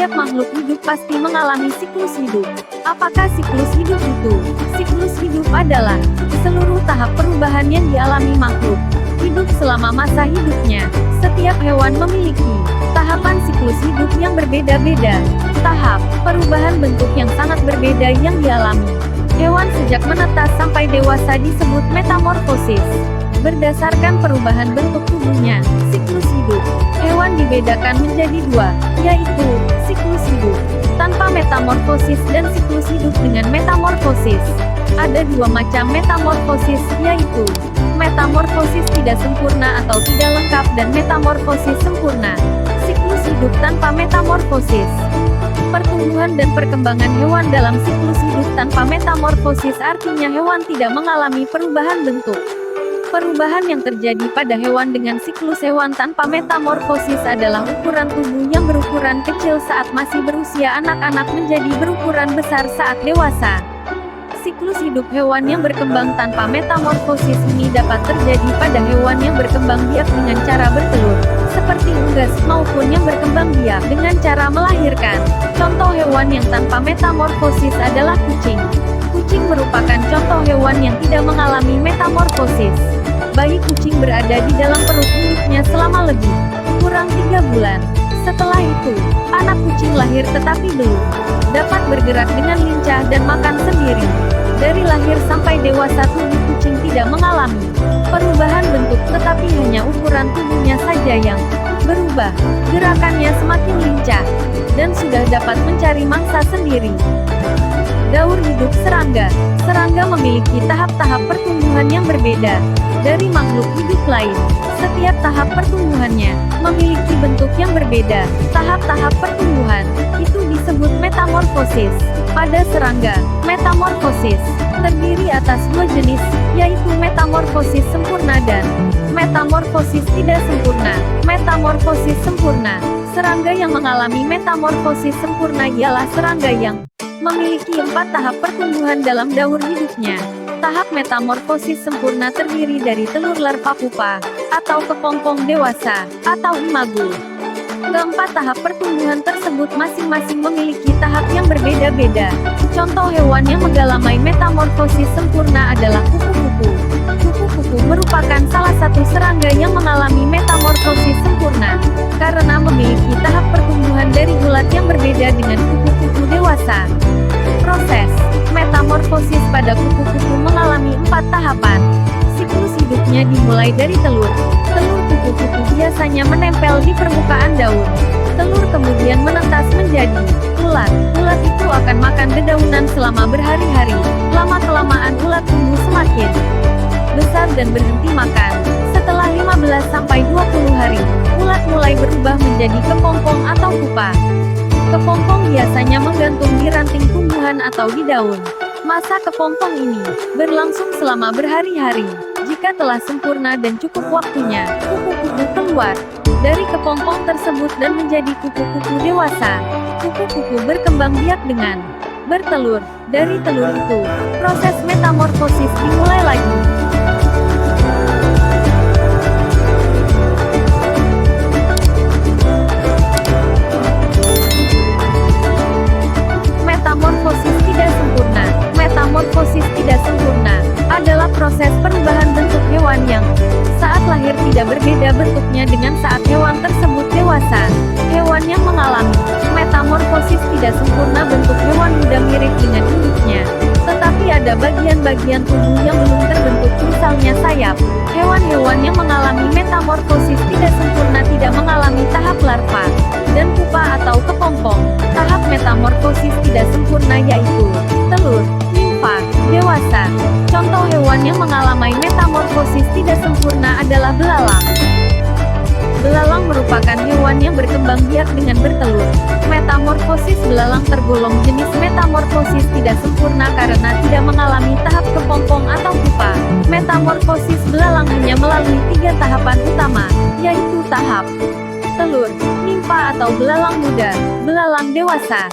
Setiap makhluk hidup pasti mengalami siklus hidup. Apakah siklus hidup itu? Siklus hidup adalah seluruh tahap perubahan yang dialami makhluk hidup selama masa hidupnya. Setiap hewan memiliki tahapan siklus hidup yang berbeda-beda. Tahap perubahan bentuk yang sangat berbeda yang dialami hewan sejak menetas sampai dewasa disebut metamorfosis. Berdasarkan perubahan bentuk tubuhnya, siklus hidup hewan dibedakan menjadi dua, yaitu siklus hidup tanpa metamorfosis dan siklus hidup dengan metamorfosis. Ada dua macam metamorfosis, yaitu metamorfosis tidak sempurna atau tidak lengkap dan metamorfosis sempurna. Siklus hidup tanpa metamorfosis. Pertumbuhan dan perkembangan hewan dalam siklus hidup tanpa metamorfosis artinya hewan tidak mengalami perubahan bentuk. Perubahan yang terjadi pada hewan dengan siklus hewan tanpa metamorfosis adalah ukuran tubuh yang berukuran kecil saat masih berusia anak-anak menjadi berukuran besar saat dewasa. Siklus hidup hewan yang berkembang tanpa metamorfosis ini dapat terjadi pada hewan yang berkembang biak dengan cara bertelur, seperti unggas, maupun yang berkembang biak dengan cara melahirkan. Contoh hewan yang tanpa metamorfosis adalah kucing. Kucing merupakan contoh hewan yang tidak mengalami metamorfosis. Bayi kucing berada di dalam perut induknya selama lebih kurang 3 bulan. Setelah itu, anak kucing lahir tetapi belum dapat bergerak dengan lincah dan makan sendiri. Dari lahir sampai dewasa tubuh kucing tidak mengalami perubahan bentuk tetapi hanya ukuran tubuhnya saja yang berubah. Gerakannya semakin lincah dan sudah dapat mencari mangsa sendiri. Daur hidup serangga. Serangga memiliki tahap-tahap pertumbuhan yang berbeda dari makhluk hidup lain. Setiap tahap pertumbuhannya memiliki bentuk yang berbeda. Tahap-tahap pertumbuhan itu disebut metamorfosis. Pada serangga, metamorfosis terdiri atas dua jenis, yaitu metamorfosis sempurna dan metamorfosis tidak sempurna. Metamorfosis sempurna. Serangga yang mengalami metamorfosis sempurna ialah serangga yang memiliki 4 tahap pertumbuhan dalam daur hidupnya. Tahap metamorfosis sempurna terdiri dari telur larva pupa, atau kepompong dewasa, atau imago. Keempat tahap pertumbuhan tersebut masing-masing memiliki tahap yang berbeda-beda. Contoh hewan yang mengalami metamorfosis sempurna adalah kupu-kupu. Kupu-kupu merupakan salah satu serangga yang mengalami metamorfosis sempurna, karena memiliki tahap pertumbuhan dari ulat yang berbeda dengan kupu-kupu dewasa. Proses metamorfosis pada kupu-kupu mengalami 4 tahapan. Siklus hidupnya dimulai dari telur. Telur kupu-kupu biasanya menempel di permukaan daun. Telur kemudian menetas menjadi ulat. Ulat itu akan makan dedaunan selama berhari-hari. Lama-kelamaan ulat tumbuh semakin besar dan berhenti makan. Setelah 15-20 hari, ulat mulai berubah menjadi kepompong atau pupa. Kepompong biasanya menggantung di ranting tumbuhan atau di daun. Masa kepompong ini berlangsung selama berhari-hari. Jika telah sempurna dan cukup waktunya, kupu-kupu keluar dari kepompong tersebut dan menjadi kupu-kupu dewasa. Kupu-kupu berkembang biak dengan bertelur. Dari telur itu, proses metamorfosis dimulai lagi. Metamorfosis tidak sempurna. Metamorfosis tidak sempurna adalah proses perubahan bentuk hewan yang saat lahir tidak berbeda bentuknya dengan saat hewan tersebut dewasa. Hewan yang mengalami metamorfosis tidak sempurna bentuk hewan muda mirip dengan induknya, tetapi ada bagian-bagian tubuh yang belum terbentuk, misalnya sayap. Hewan-hewan yang mengalami metamorfosis tidak sempurna tidak mengalami tahap larva dan pupa atau kepompong. Tahap metamorfosis tidak sempurna yaitu telur, nimfa, dewasa. Contoh hewan yang mengalami metamorfosis tidak sempurna adalah belalang. Belalang merupakan hewan yang berkembang biak dengan bertelur. Metamorfosis belalang tergolong jenis metamorfosis tidak sempurna karena tidak mengalami tahap kepompong atau pupa. Metamorfosis belalang hanya melalui 3 tahapan utama, yaitu tahap telur, nimfa atau belalang muda, belalang dewasa.